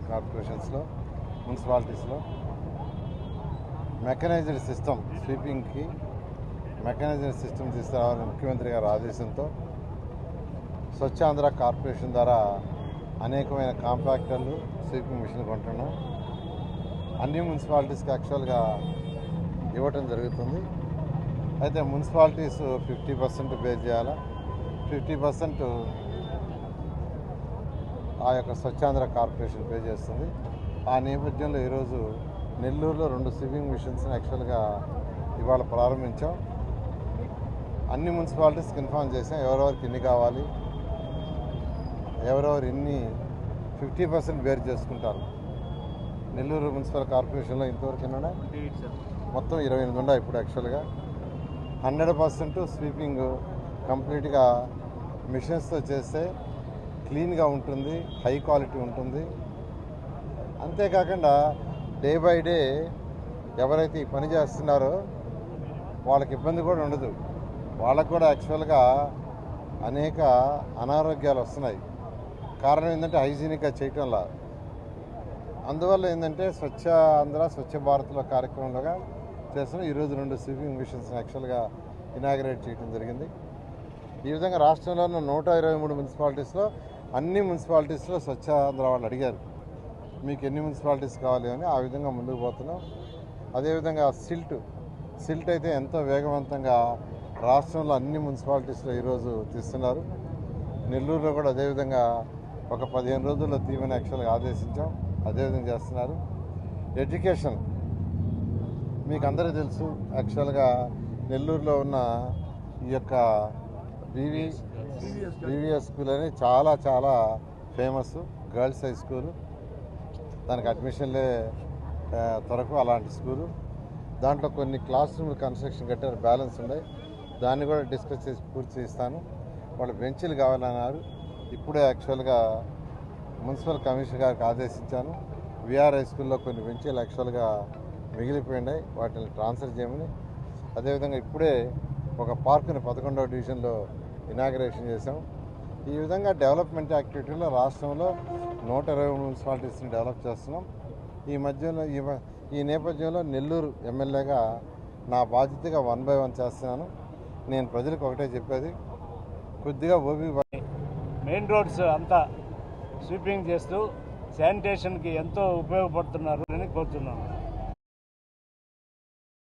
Corporations లో municipalities లో mechanised system స్వీపింగ్కి mechanised system తీసుకురావాలని ముఖ్యమంత్రి గారి ఆదేశంతో స్వచ్ఛాంధ్ర కార్పొరేషన్ ద్వారా అనేకమైన కాంపాక్టర్లు స్వీపింగ్ మిషన్లు కొంటున్నాం. అన్ని మున్సిపాలిటీస్కి యాక్చువల్గా ఇవ్వటం జరుగుతుంది. అయితే మున్సిపాలిటీస్ 50% పే చేయాలా, 50% ఆ యొక్క స్వచ్ఛాంధ్ర కార్పొరేషన్ పే చేస్తుంది. ఆ నేపథ్యంలో ఈరోజు నెల్లూరులో 2 స్వీపింగ్ మిషన్స్ని యాక్చువల్గా ఇవాళ ప్రారంభించాం. అన్ని మున్సిపాలిటీస్కి ఇన్ఫార్మ్ చేసాం ఎవరెవరికి ఎన్ని కావాలి, ఎవరెవరు ఎన్ని 50% బేర్ చేసుకుంటారు. నెల్లూరు మున్సిపల్ కార్పొరేషన్లో ఇంతవరకు ఎన్ని మొత్తం 28 ఉన్నాయి ఇప్పుడు. యాక్చువల్గా 100% స్వీపింగ్ కంప్లీట్గా మిషన్స్తో చేస్తే క్లీన్గా ఉంటుంది, హై క్వాలిటీ ఉంటుంది. అంతేకాకుండా డే బై డే ఎవరైతే ఈ పని చేస్తున్నారో వాళ్ళకి ఇబ్బంది కూడా ఉండదు. వాళ్ళకు కూడా యాక్చువల్గా అనేక అనారోగ్యాలు వస్తున్నాయి. కారణం ఏంటంటే హైజీనిక్గా చేయటంలా. అందువల్ల ఏంటంటే స్వచ్ఛ ఆంధ్ర స్వచ్ఛ భారత్లో కార్యక్రమంలోగా చేస్తున్నాం. ఈరోజు 2 స్వీపింగ్ మిషన్స్ యాక్చువల్గా ఇనాగ్రేట్ చేయడం జరిగింది. ఈ విధంగా రాష్ట్రంలో ఉన్న 123 మున్సిపాలిటీస్లో అన్ని మున్సిపాలిటీస్లో స్వచ్ఛ ఆంధ్ర వాళ్ళు అడిగారు మీకు ఎన్ని మున్సిపాలిటీస్ కావాలి అని. ఆ విధంగా ముందుకు పోతున్నాం. అదేవిధంగా సిల్ట్ అయితే ఎంతో వేగవంతంగా రాష్ట్రంలో అన్ని మున్సిపాలిటీస్లో ఈరోజు తీస్తున్నారు. నెల్లూరులో కూడా అదేవిధంగా ఒక 15 రోజుల్లో తీయమని యాక్చువల్గా ఆదేశించాం. అదేవిధంగా చేస్తున్నారు. ఎడ్యుకేషన్ మీకు అందరికీ తెలుసు. యాక్చువల్గా నెల్లూరులో ఉన్న ఈ యొక్క వివిఎస్ స్కూల్ అని చాలా చాలా ఫేమస్ గర్ల్స్ హై స్కూలు. దానికి అడ్మిషన్లే త్వరకు అలాంటి స్కూలు. దాంట్లో కొన్ని క్లాస్ రూమ్ కన్స్ట్రక్షన్ కట్టారు, బ్యాలెన్స్ ఉన్నాయి. దాన్ని కూడా డిస్కస్ చేసి పూర్తి చేస్తాను. వాళ్ళు బెంచీలు కావాలన్నారు. ఇప్పుడే యాక్చువల్గా మున్సిపల్ కమిషనర్ గారికి ఆదేశించాను. విఆర్ హై స్కూల్లో కొన్ని బెంచీలు యాక్చువల్గా మిగిలిపోయినాయి, వాటిని ట్రాన్స్ఫర్ చేయమని. అదేవిధంగా ఇప్పుడే ఒక పార్కుని 11వ డివిజన్లో ఇనాగ్రేషన్ చేశాం. ఈ విధంగా డెవలప్మెంట్ యాక్టివిటీలో రాష్ట్రంలో 120 మున్సిపాలిటీస్ని డెవలప్ చేస్తున్నాం. ఈ నేపథ్యంలో నెల్లూరు ఎమ్మెల్యేగా నా బాధ్యతగా 1 by 1 చేస్తున్నాను. నేను ప్రజలకు ఒకటే చెప్పేది, కొద్దిగా ఓపిక. మెయిన్ రోడ్స్ అంతా స్వీపింగ్ చేస్తూ శానిటేషన్కి ఎంతో ఉపయోగపడుతున్నారు అని కోరుతున్నాను.